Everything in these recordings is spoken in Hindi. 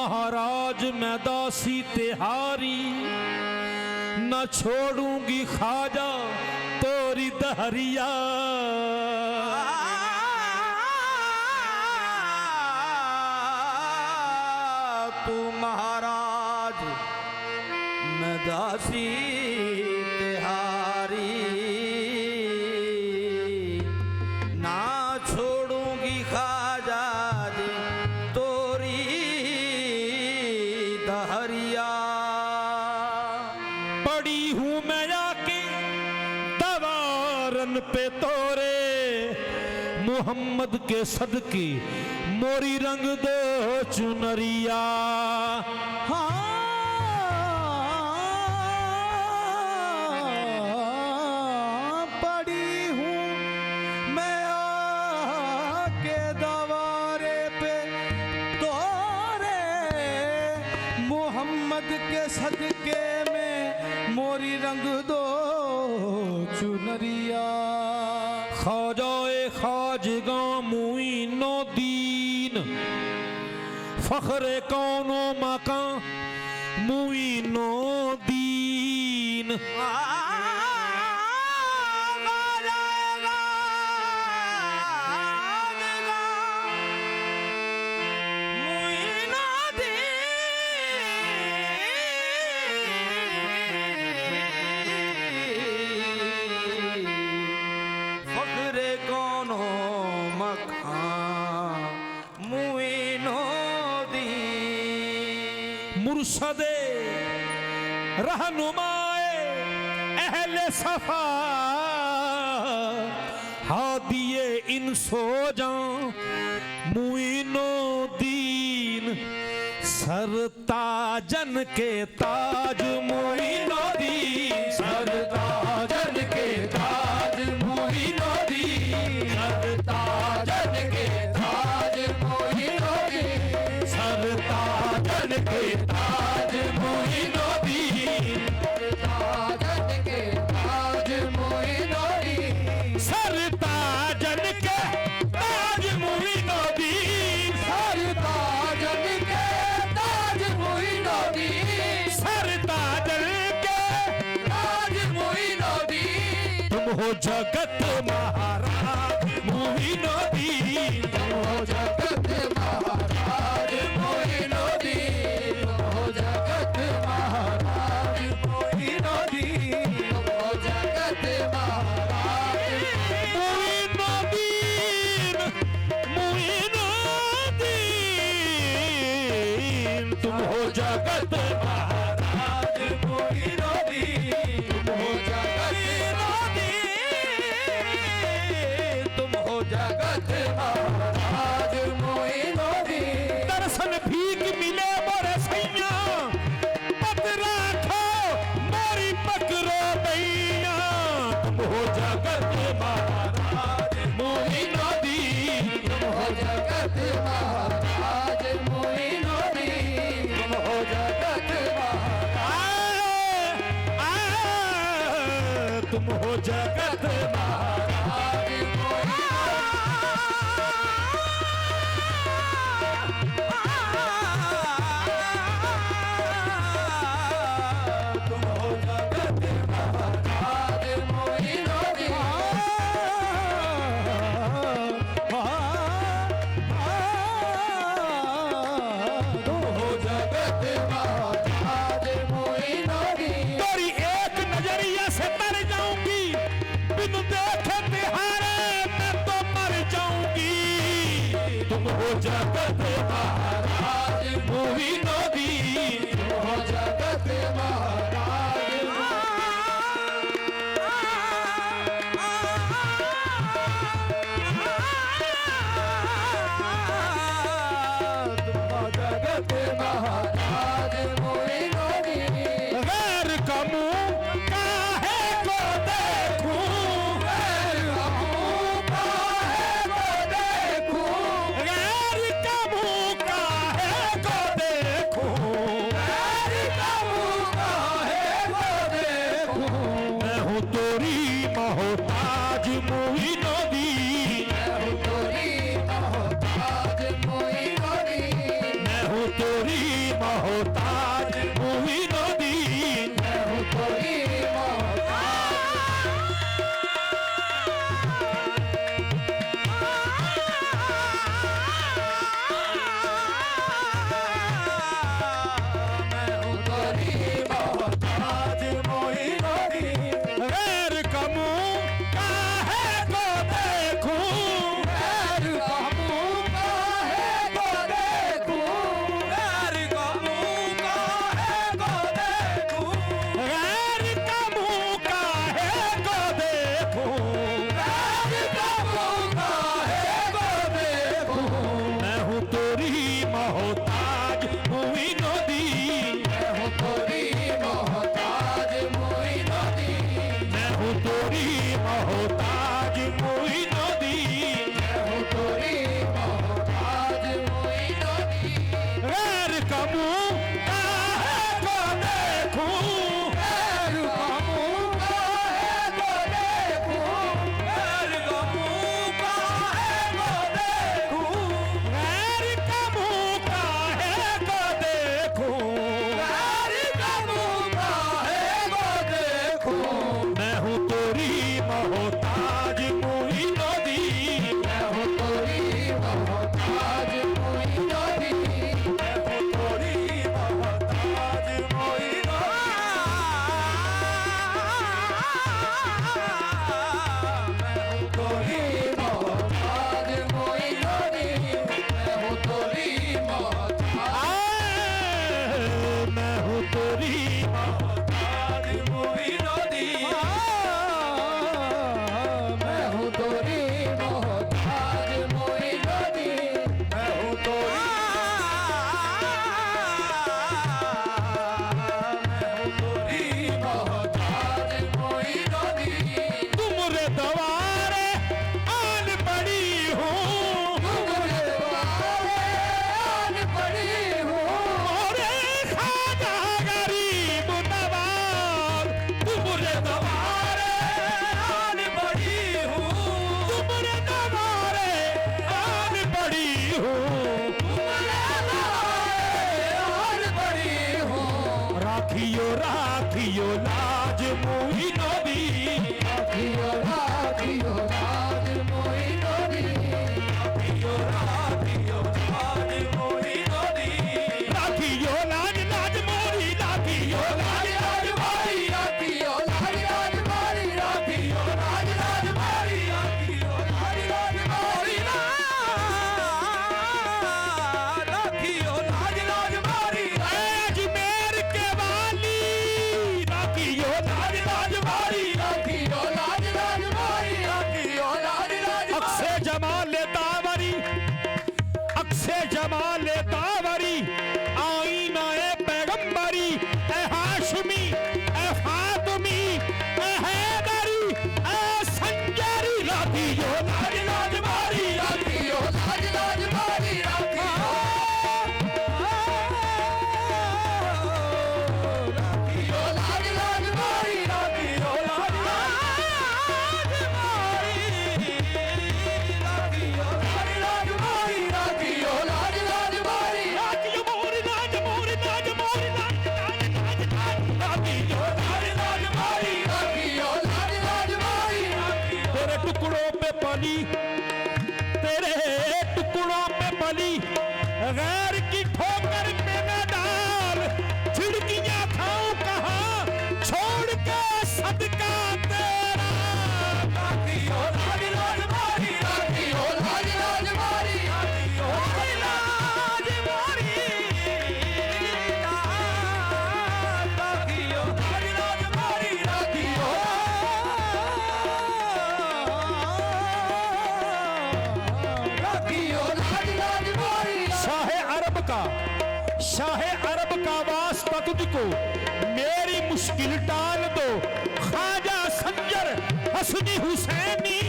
महाराज मैं दासी तिहारी, न छोड़ूंगी ख्वाजा तोरी दहरिया। तू महाराज मैं दासी तिहारी, ना छोड़ूंगी ख्वाजा जी तोरी दहरिया। पड़ी हूं मैं आके दवारन पे तोरे, मोहम्मद के सदके मोरी रंग दो चुनरिया। हाँ पड़ी हूँ मैं आके दवारे पे तोरे, मोहम्मद के सदके में मोरी रंग दो चुनरिया। ख्वाजाए खाजगा मुइनो दीन, फख्रे कौनो मकान मुइनो दीन। मुर्शदे रहनुमाए अहले सफा, हादिए इन सो जां मुइनो दीन। सरताजन के ताज मुइनो दीन, सरताजन के ताज मुइनो दीन, सरताजन के ताज मुइनो दीन, सरताजन के ताज मुइनो दीन, सरताजन के ताज मुइनो दीन, सरताजन के ताज मुइनो दीन, सरताजन के ताज मुइनो दीन, सरताजन के ताज मुइनो दीन। तुम हो जगत महाराज मुइनो दीन, तुम हो जगत महाराज मुइनो दीन, तुम हो जगत महाराज मुइनो दीन, तुम हो जगत महाराज मुइनो दीन, मुइनो दीन। तुम हो जगत महाराज मुइनो दीन, तुम हो जगत दीन, तुम हो जगत महाराज मुइनो दीन। दर्शन भीख मिले मोरे सैया, पत राखो मोरी पकड़ो दैया। तुम हो जगत महाराज मुइनो दीन, तुम हो जगत महाराज मुइनो दीन, तुम हो जगत महाराज, तुम हो जगत महाराज मुइनो तुम हो जगत महाराज मुइनो तुम हो जगत महाराज मुइनो दीन। तोरी एक नजरिया से तर जाऊंगी, बिन देखे तिहारे मैं तो मर जाऊंगी। तुम हो जगत महाराज मुइनो दीन, तुम हो जगत महाराज तुम हो जगत महाराज मुइनो दीन। गैर का मुंह काहे को देखूं, गैर का मुंह काहे को देखूं, गैर का मुंह काहे को देखूं, गैर का मुंह राखियो लाज मोहिनो दी राखियो राखियो लाज मोहिनो दी राखियो राखियो लाज मोहिनो दी राखियो लाज लाज मोरी राखियो लाज लाज मोरी राखियो लाज लाज मारी राखियो लाज लाज मारी राखियो लाज लाज मारी राखियो लाज लाज मारी अजमेर के वाली राखियो लाज लाज मारी राखियो लाज लाज मारी राखियो लाज लाज अक्षय जमाल दावरी अक्षय जमाल दावरी आईना ए पैगंबरी ए हाशमी ए फातिमी ए हैदरी ए संजरी राखियो लाज लाज मारी राखियो लाज लाज मारी राखियो लाज लाज मारी राखियो लाज लाज मारी राखियो लाज लाज मारी राखियो लाज लाज मारी राखियो मोरी लाज मोरी लाज मोरी लाज लाज लाज राखियो लाज लाज मारी राखियो लाज लाज मारी तेरे टुकड़ों पे पली तेरे टुकड़ों पे पली गैर की ठोकर पे न डाल झिड़कियां खाऊं कहां छोड़ के सदका तेरा राखियो लाज लाज मारी राखियो लाज लाज मारी राखियो लाज मारी राखियो लाज लाज मारी राखियो राखियो लाज लाज मारी शाह अरब का वास्ता तुझको मेरी मुश्किल टाल दो ख्वाजा संजर हसनी हुसैनी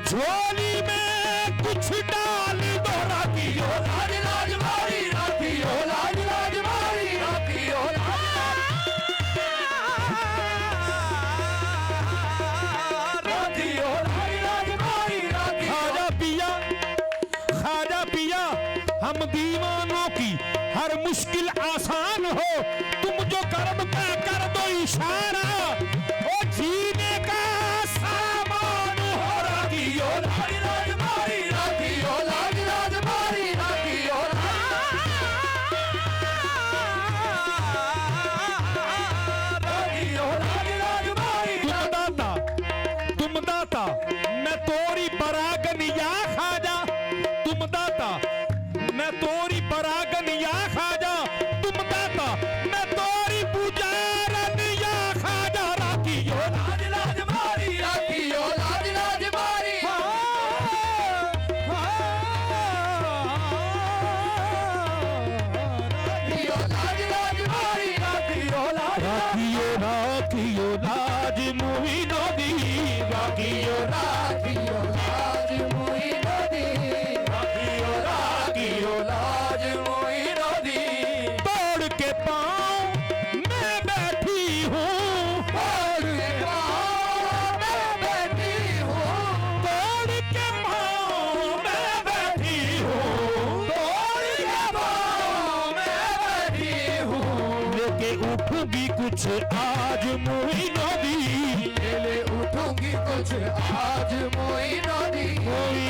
झोली में कुछ डाल दो राखियो लाज लाज मारी राखियो लाज लाज मारी राखियो राखियो लाज लाज मारी राखियो खाजा पिया हम दीवानों की हर मुश्किल आसान हो तुम जो कर्म का कर दो इशारा ओ जीने का सामान हो राखियो लाज लाज मारी राखियो लाज लाज मारी राखियो राखियो लाज लाज मारी तुम दाता मैं तोरी परागन या खाजा तुम दाता मैं तोरी परागन या खाजा तुम दाता मैं तोरी पुजारन या खाजा राखियो लाज लाज मारी राखियो लाज लाज मारी राखियो लाज लाज मारी राखियो राखियो लाज मोहिनो दी राखियो राखियो लाज मोहिनो दी राखियो राखियो लाज मोहिनो दी तोड़ के पाँव मैं बैठी हूँ तोड़ के पाँव मैं बैठी हूँ तोड़ के पाँव मैं बैठी हूँ तोड़ के पाँव मैं बैठी हूँ लेके उठूंगी कुछ आज मोहिनो दी ले उठूंगी कुछ आज मोहिनो दी कोई